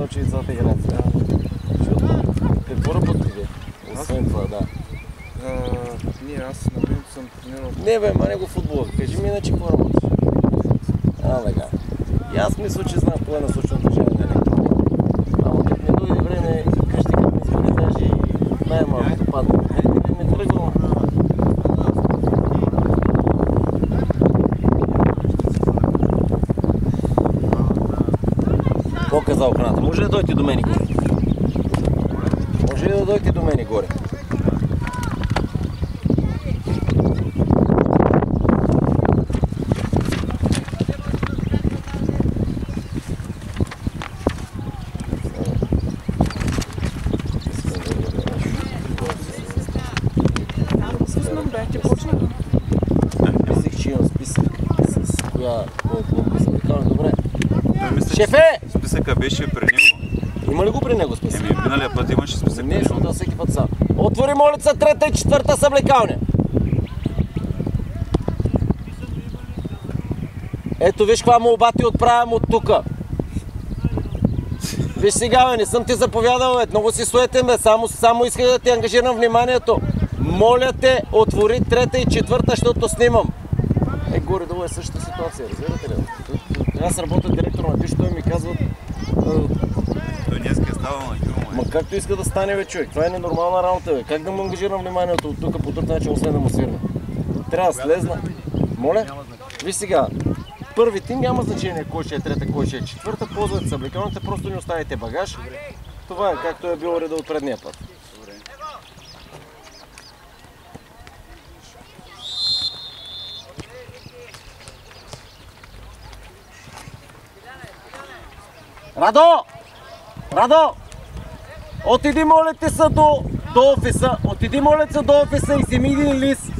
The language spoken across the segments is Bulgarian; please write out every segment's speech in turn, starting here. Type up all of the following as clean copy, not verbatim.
смятал, че децата играят сега. Какво работите? Освен това, да. Аз на времето съм тренирал. Не бе, ма него футбола. Кажи ми иначе какво работиш? Така. И аз мисля, че знам кое е насочено движение на електроника. Ама като ми дойде време, къщи като ми изгоди даже и най-малкото падна. Не тръгвам. Какво каза охраната? Може ли да дойдете до мене горе? Може ли да дойдете до мене горе? Мислих, че имам списък с коя клуб съм викал. Добре. Шефе! Списъка беше при него. Има ли го при него списък? Миналия път имаше списък. Не, защото всеки път са. Отвори молица, 3-та и 4-та съблекалня. Ето виж каква молба ти отправям от тука. Виж сега, бе, не съм ти заповядал, бе. Много си суетен, бе. Само исках да ти ангажирам вниманието. Моля те, отвори 3-та и 4-та, защото снимам. Горе-долу е същата ситуация, разбирате ли? Аз работя директор на Виж, той ми казва... Той днеска е ставал на филма. Ма както иска да стане, бе, човек. Това е ненормална работа, бе. Как да му ангажирам вниманието от тук по друг начин, освен да му свирна? Трябва да слезна. Моля? Виж сега. Първи тим няма значение кой ще е 3-та, кой ще е 4-та. Ползвате съблекалните, просто не оставите багаж. Това е както е било реда от предния път. Радо! Радо! Отиди, моля те са до офиса. Отиди, моля те до офиса и вземи един лист.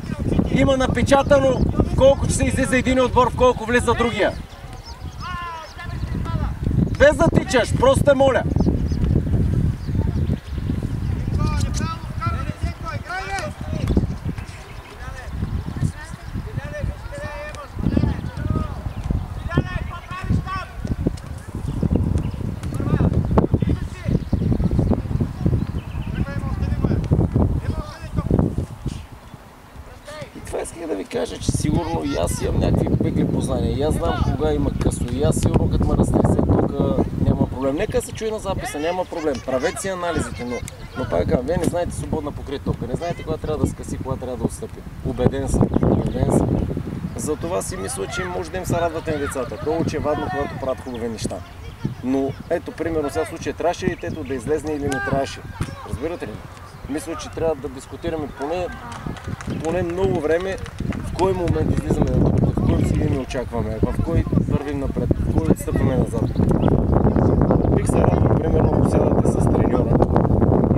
Има напечатано в колко ще се излиза един отбор, в колко влиза другия. Без да тичаш, просто те моля. Исках да ви кажа, че сигурно и аз имам някакви бегли познания. И аз знам кога има късо. И аз сигурно като ме разтресе тук няма проблем. Нека се чуе на записа, няма проблем. Правете си анализите, но пак казвам, вие не знаете свободна покрита топка. Не знаете кога трябва да скъси, кога трябва да отстъпи. Убеден съм. Затова си мисля, че може да им се радвате на децата. То очевадно, когато правят хубави неща. Но ето, примерно, сега в случая трябваше ли тето да излезне или не трябваше? Разбирате ли? Мисля, че трябва да дискутираме поне много време в кой момент излизаме на топката, в кой си не очакваме, в кой вървим напред, в кой отстъпваме назад. Бих се радвал, примерно, ако сядате с треньора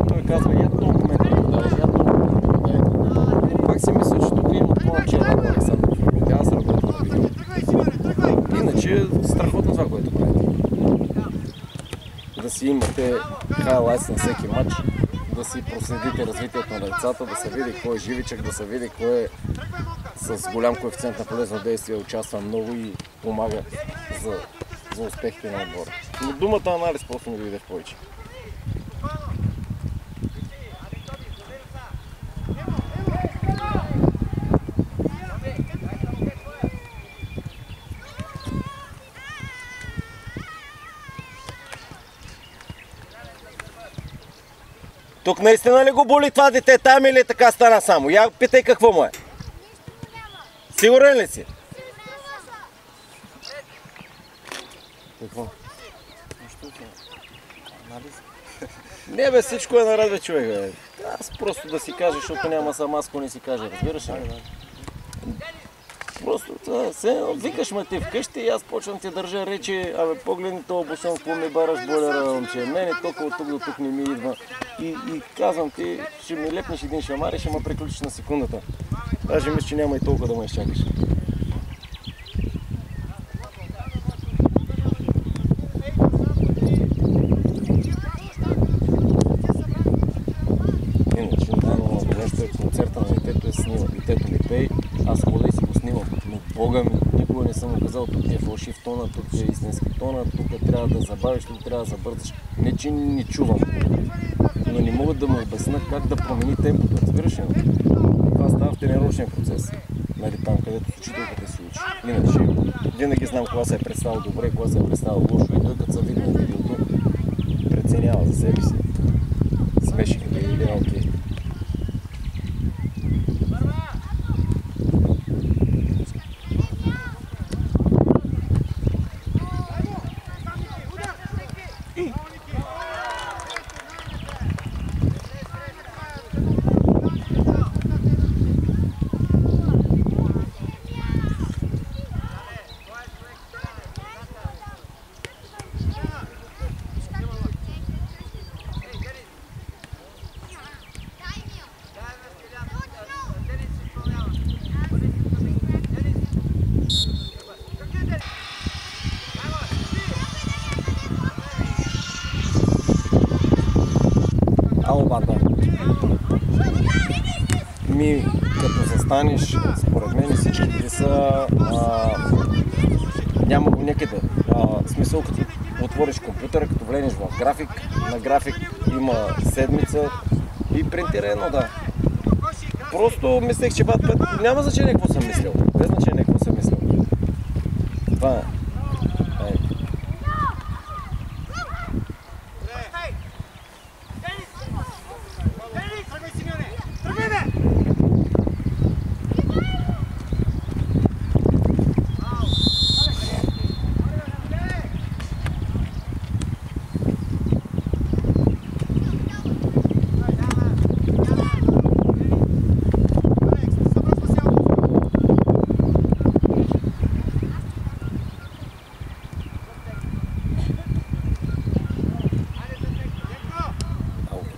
и той казва, я този момент не продаваш, я този момент не продаваш. Пак си мисля, че тук има повече работа, Александър Филипов. Аз работя на видео. Иначе страхотно това, което правите. Да си имате хайлайтс на всеки матч, да си проследите развитието на децата, да се види кой е живичък, да се види кой е с голям коефициент на полезно действие, участва много и помага за успехите на отбора. Но думата анализ просто не дойде в повече. Тук наистина ли го боли това дете там или така стана само? Я питай какво му е. Сигурен ли си? Какво? Не бе, всичко е наред, бе, човек, бе. Аз просто да си кажа, защото няма сам аз, ако не си кажа, разбираш ли? Просто викаш ме ти вкъщи и аз почвам ти държа речи, абе погледни този бушон, какво ми бараш бойлера, момче, мене толкова от тук до тук не ми идва. И казвам ти, ще ми лепнеш един шамар и ще ме приключиш на секундата. Даже мисля, че няма и толкова да ме изчакаш. Иначе, нещо е концерта на детето е снимам. Детето ми пей, аз хода и си го снимам. Но Бога ми, никога не съм съм му казал, тук е фалшив тона, тук е истински тона, тук трябва да забавиш, тук трябва да забързаш. Не, че не чувам, но не могат да му обясна как да промени темпото, разбираш ли? Това става в тренировъчния процес, нали, там където с учителката се учи. Иначе винаги знам кога се е представил добре, кога се е представил лошо и той като се види на видеото, преценява за себе си. Смеши ги или е окей. Ми, като застанеш, според мен всичките са, няма го някъде. В смисъл, като отвориш компютъра, като влезеш в график, на график има седмица и принтира едно, да. Просто мислех, че няма значение какво съм мислил. Без значение какво съм мислил. Това е.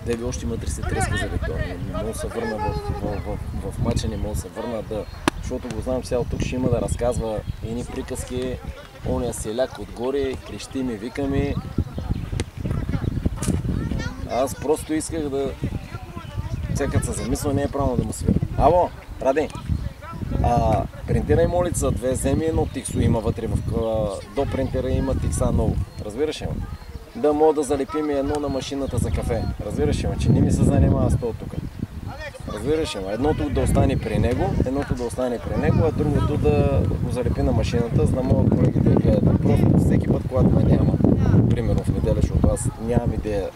Тебе още има 30 треска за бетон. Не мога да се върна в матча, не мога да се върна защото го знам сега, тук ще има да разказва едни приказки, ония селяк отгоре, крещи ми, вика ми. Аз просто исках да... Всякът се замисля, не е правилно да му свира. Ало, Ради, принтирай молица, две вземи едно тиксо има вътре до принтера има тикса ново. Разбираш ли? Да мога да залепим едно на машината за кафе. Разбираш ли, че не ми се занимава с това тук. Разбираш ли, едното да остане при него, а другото да го залепи на машината, за да могат колегите да гледат. Просто всеки път, когато ме няма, примерно в неделя, защото аз нямам идея,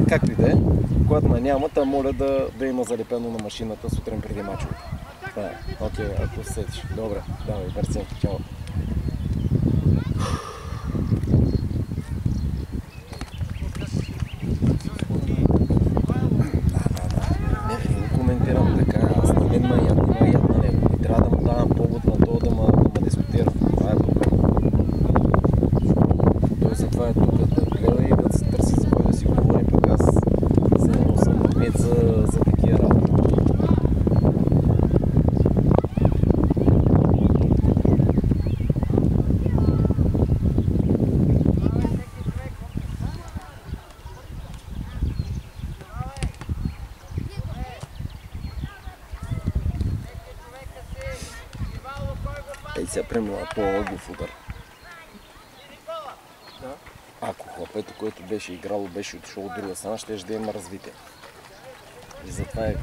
както и да е, когато ме няма, та моля да има залепено на машината сутрин преди мачовете. Това е. Окей, ако се сетиш. Добре, давай, бърци, чао. Ей сега, примерно, по-ъгов удар. Ако хлапето, което беше играло, беше отишло от друга страна, ще да има развитие. И затова е,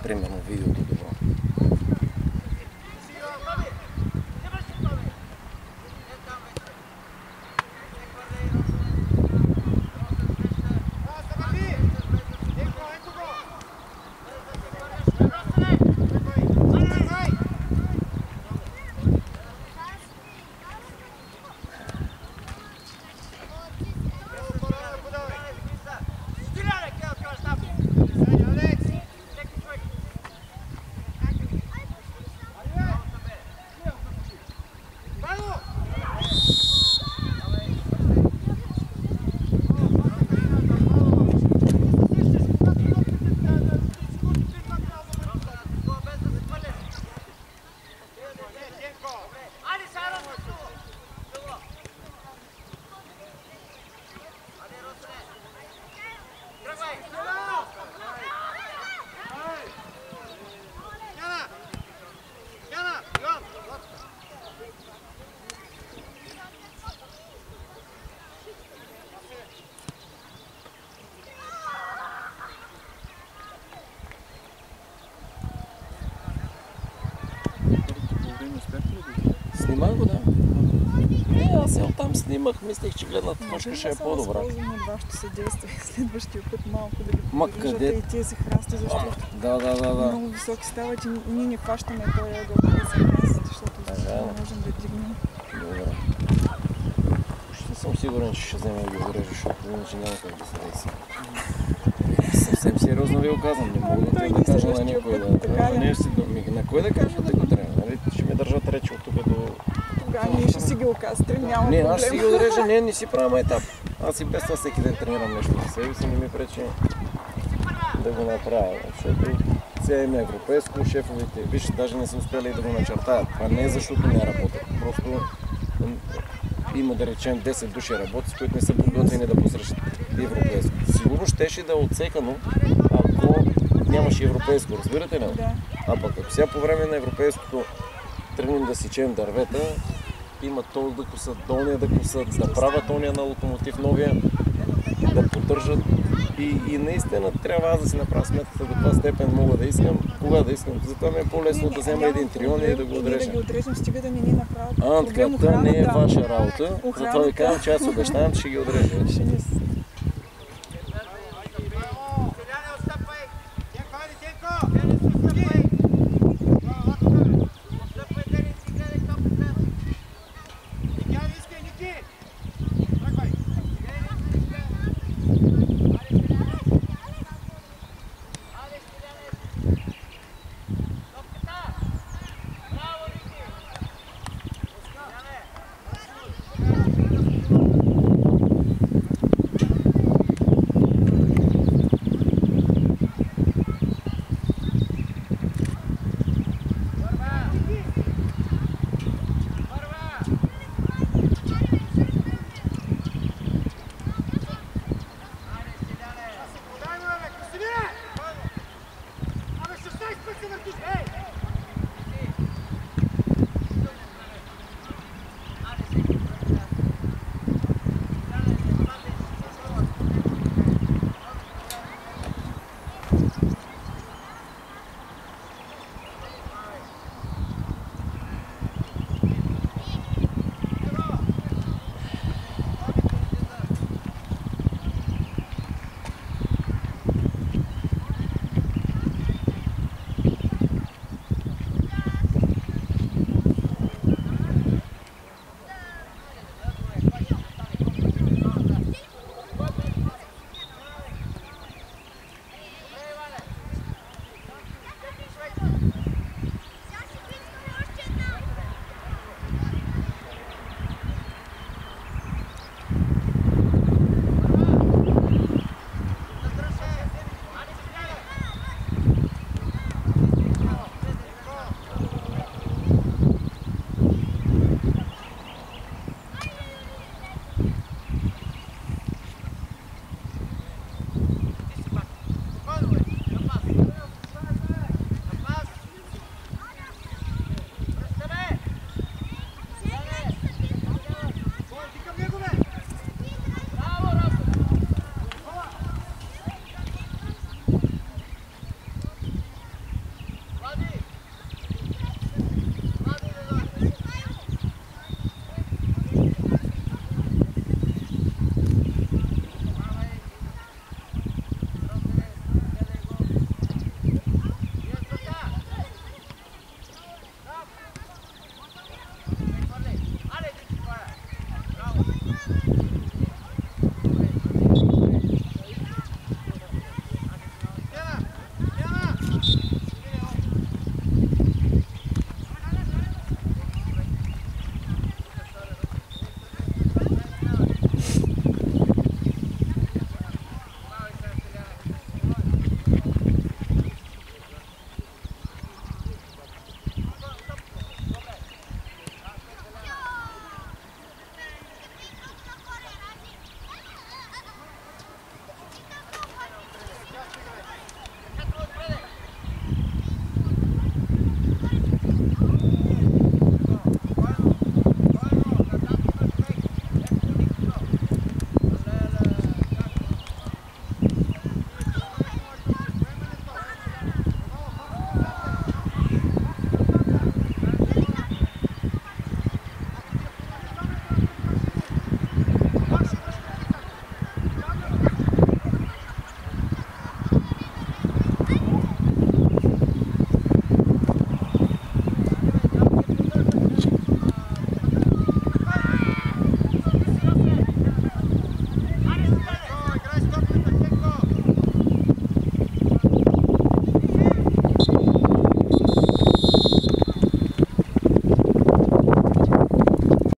примерно, видеото добро. Снима го, да. Не, аз я оттам снимах, мислех, че гледната точка ще е по-добра. Възползваме от вашето съдействие следващия път малко да ги Ма подрежате къде? и тези храсти, защото Да. много високи стават и ние не хващаме този ъгъл, къде са храстите, защото не можем да дигнем. Добре. Ще съм сигурен, че ще вземе да ги урежа, защото иначе няма как да се деси. Съвсем сериозно ви го казвам, не мога да Той кажа на следващия някой път, така да... ли? Не, на кой да кажа да го трябва? Нали? Ще ми държат речи от тук до... Тогава ние ще си ги окастрим, няма Не, проблем. аз ще си ги отрежа, не си правя майтап. Аз и без това всеки ден тренирам нещо за себе си, не ми пречи да го направя, защото сега има европейско, шефовете, виж, даже не са успели да го начертаят. Това не е защото не работят, просто има да речем 10 души работи, които не са подготвени да посрещат европейско. Сигурно щеше да е отсекано, ако нямаше европейско, разбирате ли? Да. А пък ако сега по време на европейското тръгнем да сечем дървета, има то да косат, долния да косат, да правят ония на локомотив новия, да поддържат. И наистина трябва аз да си направя сметката до каква степен мога да искам, кога да искам. Затова ми е по-лесно да взема един трион и да го отрежа. Да ги отрежем, стига да не ни направят Така, това не е ваша работа. Охраната. Затова ви казвам, че аз обещавам, че ще ги отрежа. Ще ни